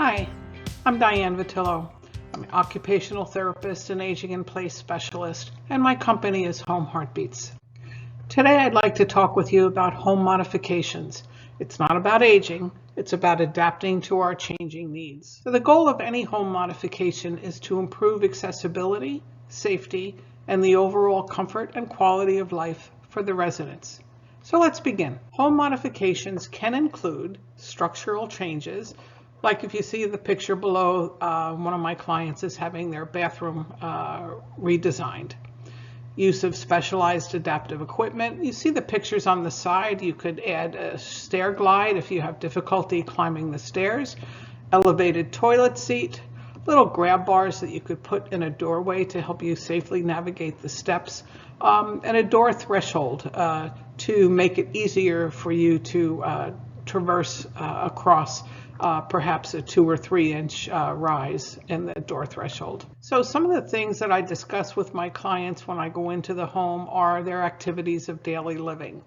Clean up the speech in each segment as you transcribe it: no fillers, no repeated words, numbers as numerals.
Hi, I'm Diane Vitillo. I'm an occupational therapist and aging in place specialist, and my company is Home Heartbeats. Today I'd like to talk with you about home modifications. It's not about aging, it's about adapting to our changing needs. So the goal of any home modification is to improve accessibility, safety, and the overall comfort and quality of life for the residents. So let's begin. Home modifications can include structural changes, like if you see the picture below, one of my clients is having their bathroom redesigned. Use of specialized adaptive equipment. You see the pictures on the side. You could add a stair glide if you have difficulty climbing the stairs, elevated toilet seat, little grab bars that you could put in a doorway to help you safely navigate the steps, and a door threshold to make it easier for you to traverse across perhaps a 2 or 3 inch rise in the door threshold. So some of the things that I discuss with my clients when I go into the home are their activities of daily living.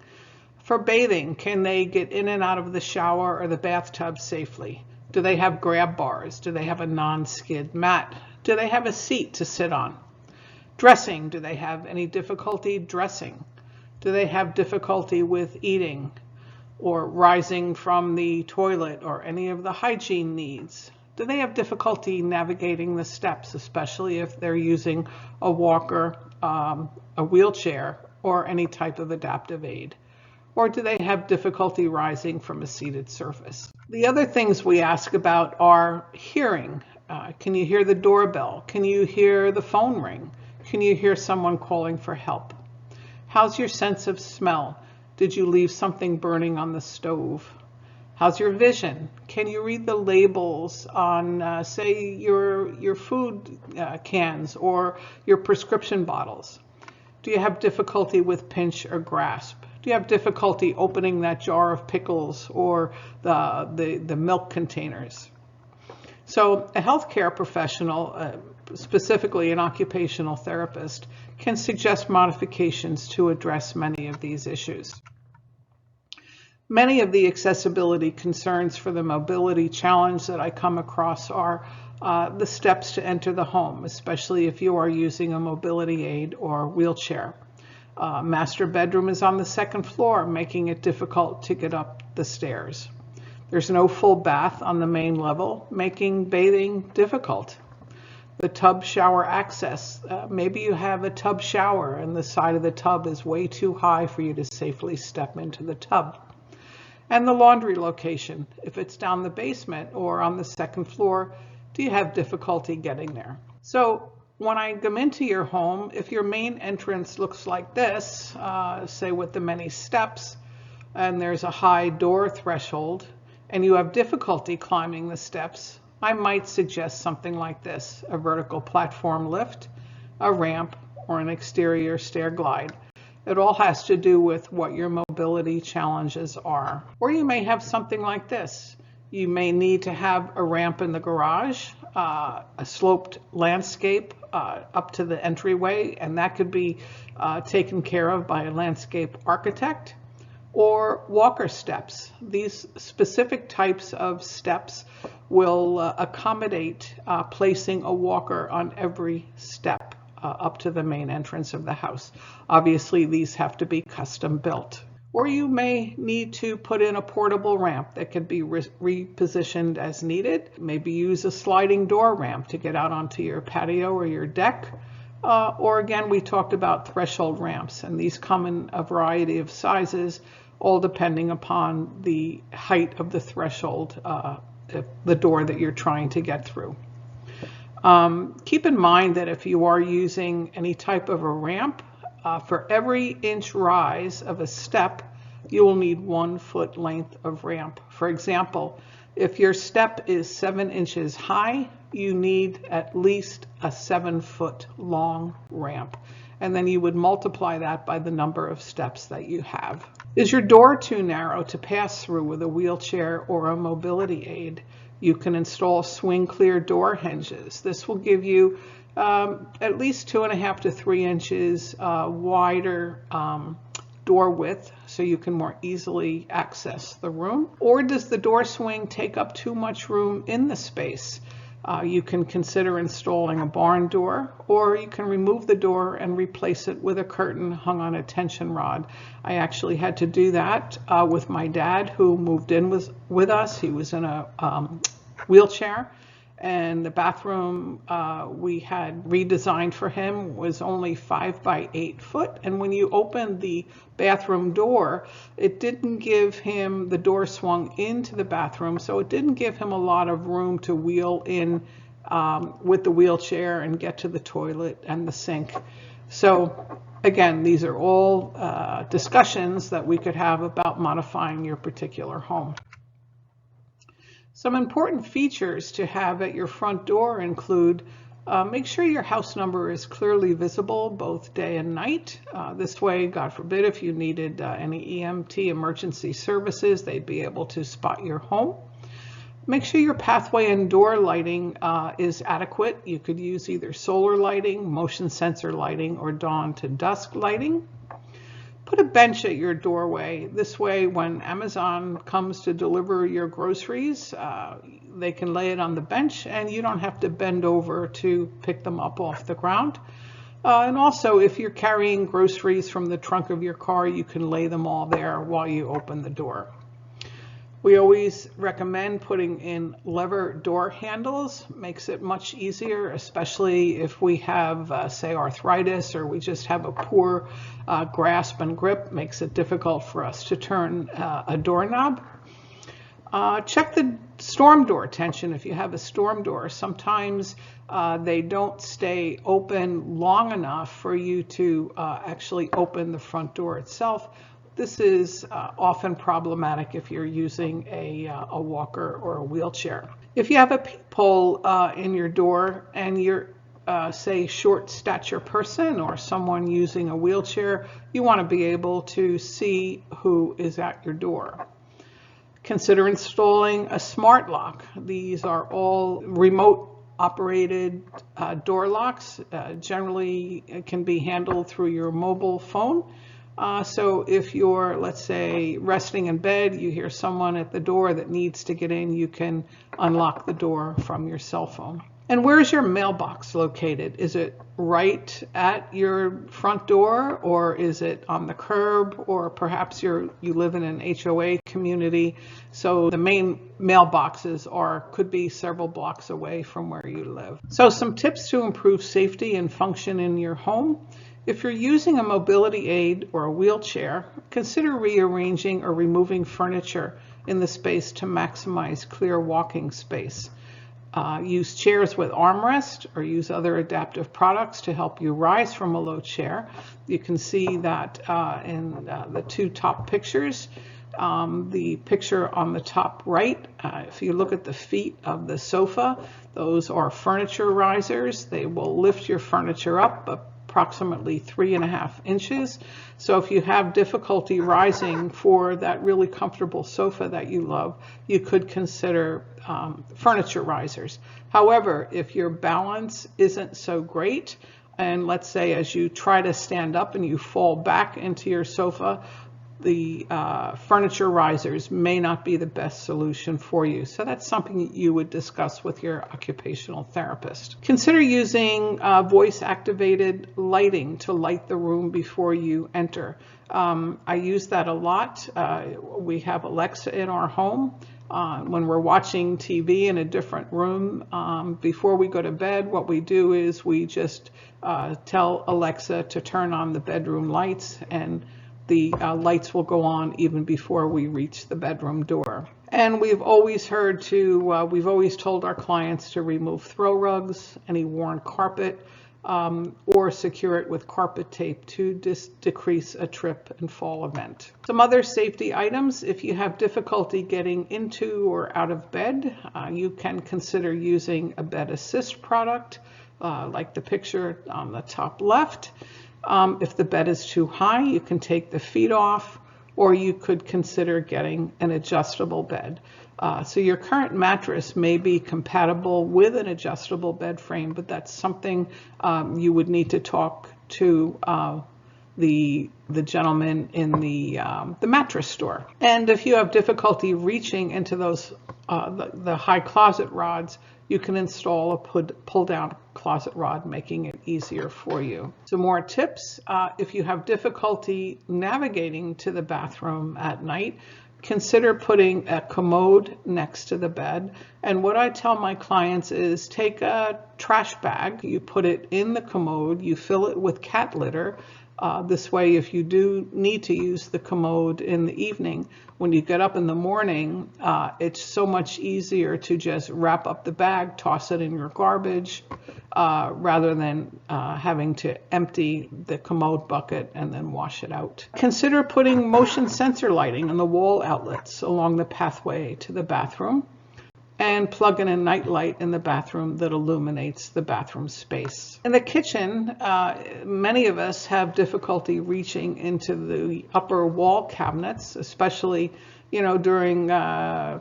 For bathing, can they get in and out of the shower or the bathtub safely? Do they have grab bars? Do they have a non-skid mat? Do they have a seat to sit on? Dressing, do they have any difficulty dressing? Do they have difficulty with eating or rising from the toilet or any of the hygiene needs? Do they have difficulty navigating the steps, especially if they're using a walker, a wheelchair, or any type of adaptive aid? Or do they have difficulty rising from a seated surface? The other things we ask about are hearing. Can you hear the doorbell? Can you hear the phone ring? Can you hear someone calling for help? How's your sense of smell? Did you leave something burning on the stove? How's your vision? Can you read the labels on, say, your food cans or your prescription bottles? Do you have difficulty with pinch or grasp? Do you have difficulty opening that jar of pickles or the milk containers? So a healthcare professional, specifically an occupational therapist, can suggest modifications to address many of these issues. Many of the accessibility concerns for the mobility challenge that I come across are the steps to enter the home, especially if you are using a mobility aid or wheelchair. Master bedroom is on the 2nd floor, making it difficult to get up the stairs. There's no full bath on the main level, making bathing difficult. The tub shower access. Maybe you have a tub shower and the side of the tub is way too high for you to safely step into the tub. And the laundry location. If it's down the basement or on the 2nd floor, do you have difficulty getting there? So when I come into your home, if your main entrance looks like this, say with the many steps, and there's a high door threshold, and you have difficulty climbing the steps, I might suggest something like this: a vertical platform lift, a ramp, or an exterior stair glide. It all has to do with what your mobility challenges are. Or you may have something like this. You may need to have a ramp in the garage, a sloped landscape up to the entryway, and that could be taken care of by a landscape architect, or walker steps. These specific types of steps will accommodate placing a walker on every step up to the main entrance of the house. Obviously, these have to be custom built. Or you may need to put in a portable ramp that can be repositioned as needed. Maybe use a sliding door ramp to get out onto your patio or your deck. Or again, we talked about threshold ramps, and these come in a variety of sizes, all depending upon the height of the threshold, the door that you're trying to get through. Keep in mind that if you are using any type of a ramp, for every inch rise of a step, you will need 1 foot length of ramp. For example, if your step is 7 inches high, you need at least a 7-foot long ramp. And then you would multiply that by the number of steps that you have. Is your door too narrow to pass through with a wheelchair or a mobility aid? You can install swing clear door hinges. This will give you at least 2.5 to 3 inches wider door width so you can more easily access the room? Or does the door swing take up too much room in the space? You can consider installing a barn door, or you can remove the door and replace it with a curtain hung on a tension rod. I actually had to do that with my dad, who moved in with us. He was in a wheelchair, and the bathroom we had redesigned for him was only 5 by 8 foot. And when you opened the bathroom door, it didn't give him, the door swung into the bathroom, so it didn't give him a lot of room to wheel in with the wheelchair and get to the toilet and the sink. So again, these are all discussions that we could have about modifying your particular home. Some important features to have at your front door include make sure your house number is clearly visible both day and night. This way, God forbid, if you needed any EMT emergency services, they'd be able to spot your home. Make sure your pathway and door lighting is adequate. You could use either solar lighting, motion sensor lighting, or dawn to dusk lighting. Put a bench at your doorway. This way, when Amazon comes to deliver your groceries, they can lay it on the bench and you don't have to bend over to pick them up off the ground. And also, if you're carrying groceries from the trunk of your car, you can lay them all there while you open the door. We always recommend putting in lever door handles. Makes it much easier, especially if we have, say, arthritis, or we just have a poor grasp and grip. Makes it difficult for us to turn a doorknob. Check the storm door tension if you have a storm door. Sometimes they don't stay open long enough for you to actually open the front door itself. This is often problematic if you're using a walker or a wheelchair. If you have a peephole in your door and you're, say, short stature person or someone using a wheelchair, you want to be able to see who is at your door. Consider installing a smart lock. These are all remote operated door locks. Generally, it can be handled through your mobile phone. So if you're, let's say, resting in bed, you hear someone at the door that needs to get in, you can unlock the door from your cell phone. And where's your mailbox located? Is it right at your front door, or is it on the curb, or perhaps you live in an HOA community, so the main mailboxes could be several blocks away from where you live. So some tips to improve safety and function in your home. If you're using a mobility aid or a wheelchair, consider rearranging or removing furniture in the space to maximize clear walking space. Use chairs with armrest or use other adaptive products to help you rise from a low chair. You can see that in the two top pictures. The picture on the top right, if you look at the feet of the sofa, those are furniture risers. They will lift your furniture up approximately 3.5 inches. So if you have difficulty rising for that really comfortable sofa that you love, you could consider furniture risers. However, if your balance isn't so great, and let's say as you try to stand up and you fall back into your sofa, the furniture risers may not be the best solution for you. So that's something you would discuss with your occupational therapist. Consider using voice-activated lighting to light the room before you enter. I use that a lot. We have Alexa in our home. When we're watching TV in a different room, before we go to bed, what we do is we just tell Alexa to turn on the bedroom lights, and the lights will go on even before we reach the bedroom door. And we've always told our clients to remove throw rugs, any worn carpet, or secure it with carpet tape to decrease a trip and fall event. Some other safety items: if you have difficulty getting into or out of bed, you can consider using a bed assist product, like the picture on the top left. If the bed is too high, you can take the feet off, or you could consider getting an adjustable bed. So your current mattress may be compatible with an adjustable bed frame, but that's something you would need to talk to the gentleman in the mattress store. And if you have difficulty reaching into those the high closet rods, you can install a pull down closet rod, making it easier for you. Some more tips: if you have difficulty navigating to the bathroom at night, consider putting a commode next to the bed. And what I tell my clients is take a trash bag, you put it in the commode, you fill it with cat litter. This way, if you do need to use the commode in the evening, when you get up in the morning, it's so much easier to just wrap up the bag, toss it in your garbage, rather than having to empty the commode bucket and then wash it out. Consider putting motion sensor lighting on the wall outlets along the pathway to the bathroom, and plug in a night light in the bathroom that illuminates the bathroom space. In the kitchen, many of us have difficulty reaching into the upper wall cabinets, especially during,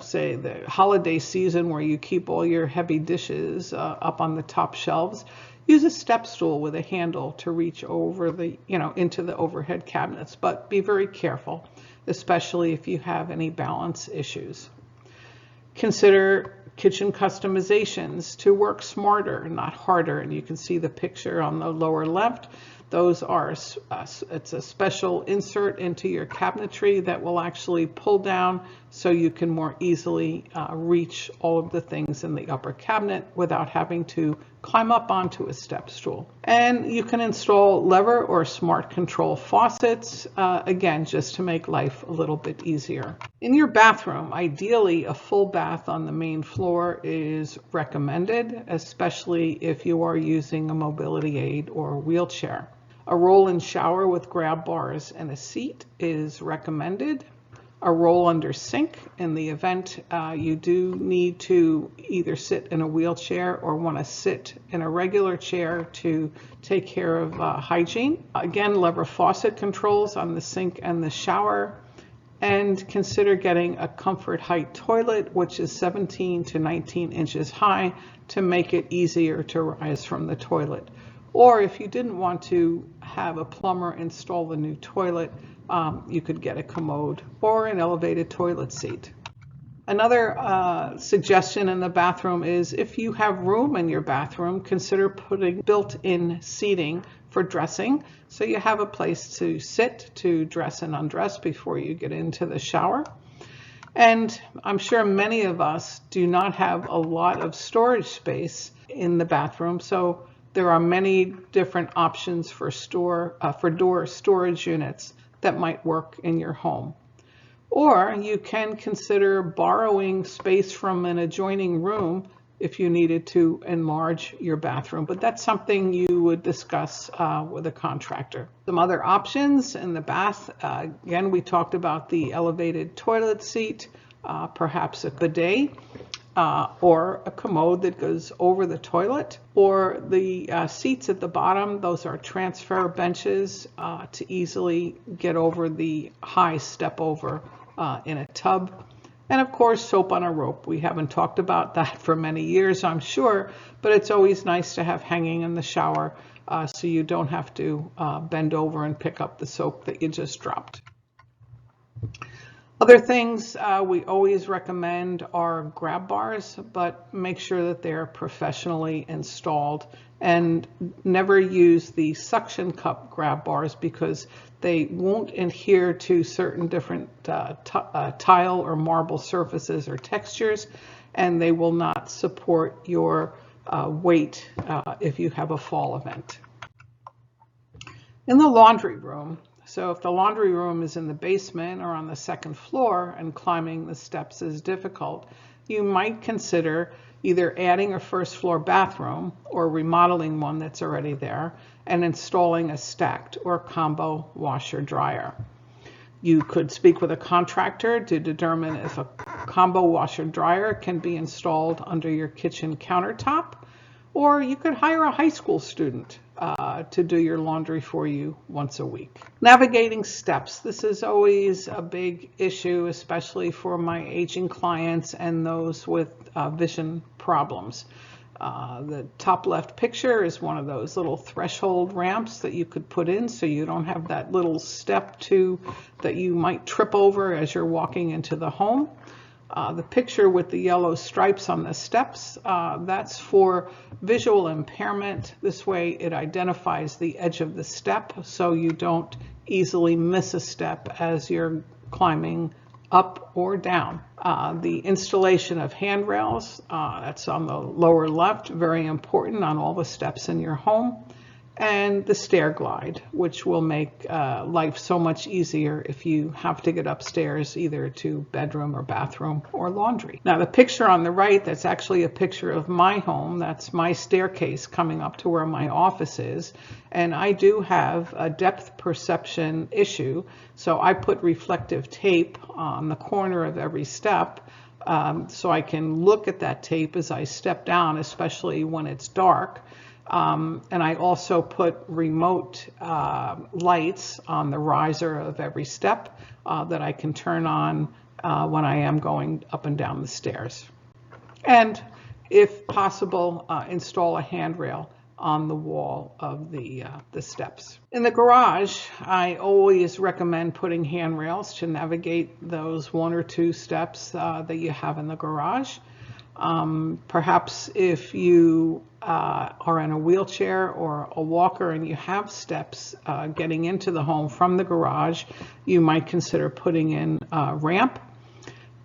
say, the holiday season where you keep all your heavy dishes up on the top shelves. Use a step stool with a handle to reach over into the overhead cabinets, but be very careful, especially if you have any balance issues. Consider kitchen customizations to work smarter, not harder. And you can see the picture on the lower left. Those are, it's a special insert into your cabinetry that will actually pull down so you can more easily reach all of the things in the upper cabinet without having to climb up onto a step stool. And you can install lever or smart control faucets, again, just to make life a little bit easier. In your bathroom, ideally a full bath on the main floor is recommended, especially if you are using a mobility aid or a wheelchair. A roll-in shower with grab bars and a seat is recommended. A roll under sink in the event you do need to either sit in a wheelchair or want to sit in a regular chair to take care of hygiene. Again, lever faucet controls on the sink and the shower. And consider getting a comfort height toilet, which is 17 to 19 inches high, to make it easier to rise from the toilet. Or if you didn't want to have a plumber install the new toilet, you could get a commode or an elevated toilet seat. Another suggestion in the bathroom is if you have room in your bathroom, consider putting built-in seating for dressing, so you have a place to sit to dress and undress before you get into the shower. And I'm sure many of us do not have a lot of storage space in the bathroom, so there are many different options for door storage units that might work in your home. Or you can consider borrowing space from an adjoining room if you needed to enlarge your bathroom, but that's something you would discuss with a contractor. Some other options in the bath, again, we talked about the elevated toilet seat, perhaps a bidet, or a commode that goes over the toilet, or the seats at the bottom. Those are transfer benches to easily get over the high step over in a tub. And of course, soap on a rope. We haven't talked about that for many years, I'm sure, but it's always nice to have hanging in the shower so you don't have to bend over and pick up the soap that you just dropped. Other things we always recommend are grab bars, but make sure that they're professionally installed, and never use the suction cup grab bars because they won't adhere to certain different tile or marble surfaces or textures, and they will not support your weight if you have a fall event. In the laundry room, so if the laundry room is in the basement or on the second floor and climbing the steps is difficult, you might consider either adding a first floor bathroom or remodeling one that's already there and installing a stacked or combo washer dryer. You could speak with a contractor to determine if a combo washer dryer can be installed under your kitchen countertop, or you could hire a high school student to do your laundry for you once a week. Navigating steps. This is always a big issue, especially for my aging clients and those with vision problems. The top left picture is one of those little threshold ramps that you could put in so you don't have that little step that you might trip over as you're walking into the home. The picture with the yellow stripes on the steps, that's for visual impairment. This way it identifies the edge of the step so you don't easily miss a step as you're climbing up or down. The installation of handrails, that's on the lower left, very important on all the steps in your home. And the stair glide, which will make life so much easier if you have to get upstairs either to bedroom or bathroom or laundry. Now the picture on the right, that's actually a picture of my home. That's my staircase coming up to where my office is. And I do have a depth perception issue, so I put reflective tape on the corner of every step so I can look at that tape as I step down, especially when it's dark. And I also put remote lights on the riser of every step that I can turn on when I am going up and down the stairs. And if possible, install a handrail on the wall of the steps. In the garage, I always recommend putting handrails to navigate those 1 or 2 steps that you have in the garage. Perhaps if you are in a wheelchair or a walker and you have steps getting into the home from the garage, you might consider putting in a ramp.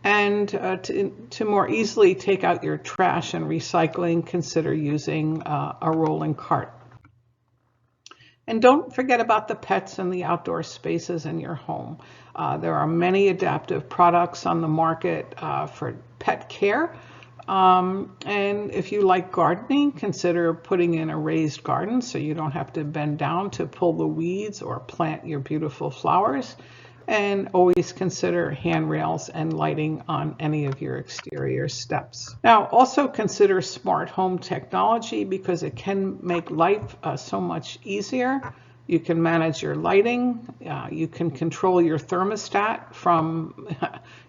And to more easily take out your trash and recycling, consider using a rolling cart. And don't forget about the pets and the outdoor spaces in your home. There are many adaptive products on the market for pet care. And if you like gardening, consider putting in a raised garden so you don't have to bend down to pull the weeds or plant your beautiful flowers. And always consider handrails and lighting on any of your exterior steps. Now, also consider smart home technology because it can make life so much easier. You can manage your lighting, you can control your thermostat from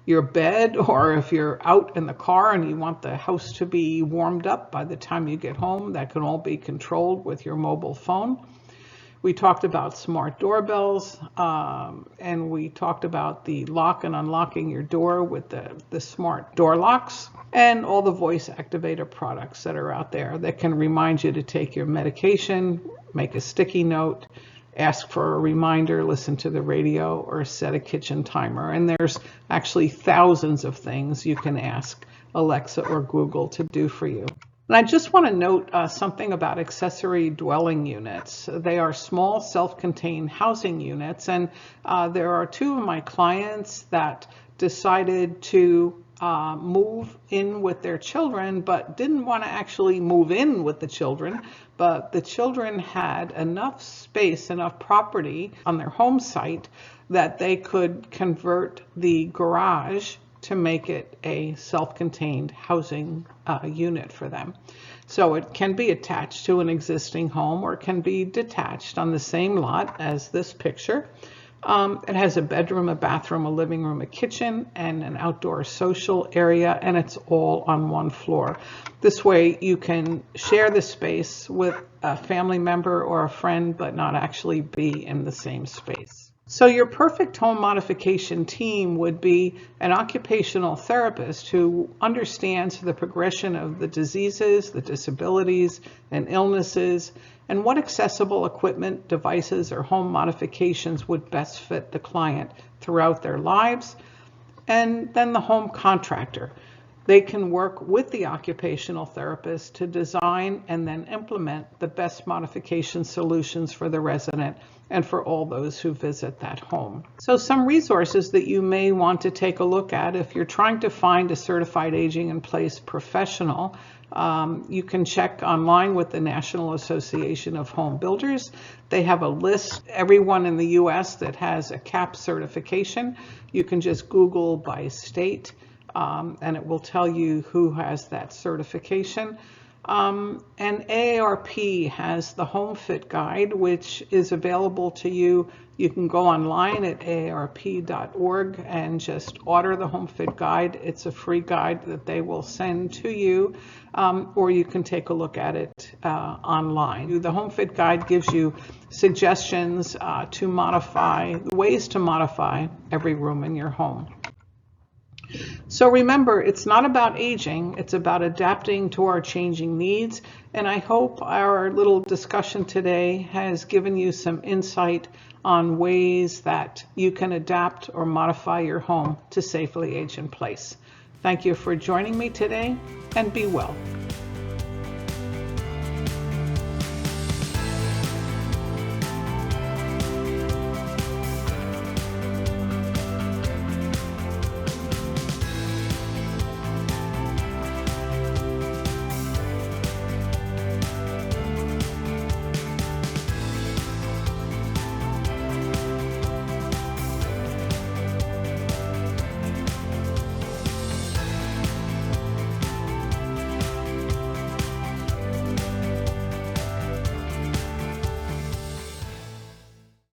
your bed, or if you're out in the car and you want the house to be warmed up by the time you get home, that can all be controlled with your mobile phone. We talked about smart doorbells, and we talked about the lock and unlocking your door with the smart door locks, and all the voice activator products that are out there that can remind you to take your medication, make a sticky note, ask for a reminder, listen to the radio, or set a kitchen timer. And there's actually thousands of things you can ask Alexa or Google to do for you. And I just want to note something about accessory dwelling units. They are small self-contained housing units, and there are 2 of my clients that decided to move in with their children, but didn't want to actually move in with the children, but the children had enough space, enough property on their home site that they could convert the garage to make it a self-contained housing unit for them. So it can be attached to an existing home or it can be detached on the same lot as this picture. It has a bedroom, a bathroom, a living room, a kitchen, and an outdoor social area, and it's all on one floor. This way you can share the space with a family member or a friend, but not actually be in the same space. So your perfect home modification team would be an occupational therapist who understands the progression of the diseases, the disabilities, and illnesses, and what accessible equipment, devices, or home modifications would best fit the client throughout their lives. And then the home contractor. They can work with the occupational therapist to design and then implement the best modification solutions for the resident and for all those who visit that home. So some resources that you may want to take a look at if you're trying to find a certified aging in place professional. You can check online with the National Association of Home Builders. They have a list, everyone in the US that has a CAP certification. You can just Google by state. And it will tell you who has that certification. And AARP has the Home Fit Guide, which is available to you. You can go online at aarp.org and just order the Home Fit Guide. It's a free guide that they will send to you, or you can take a look at it online. The Home Fit Guide gives you suggestions to modify, ways to modify every room in your home. So remember, it's not about aging, it's about adapting to our changing needs. And I hope our little discussion today has given you some insight on ways that you can adapt or modify your home to safely age in place. Thank you for joining me today, and be well.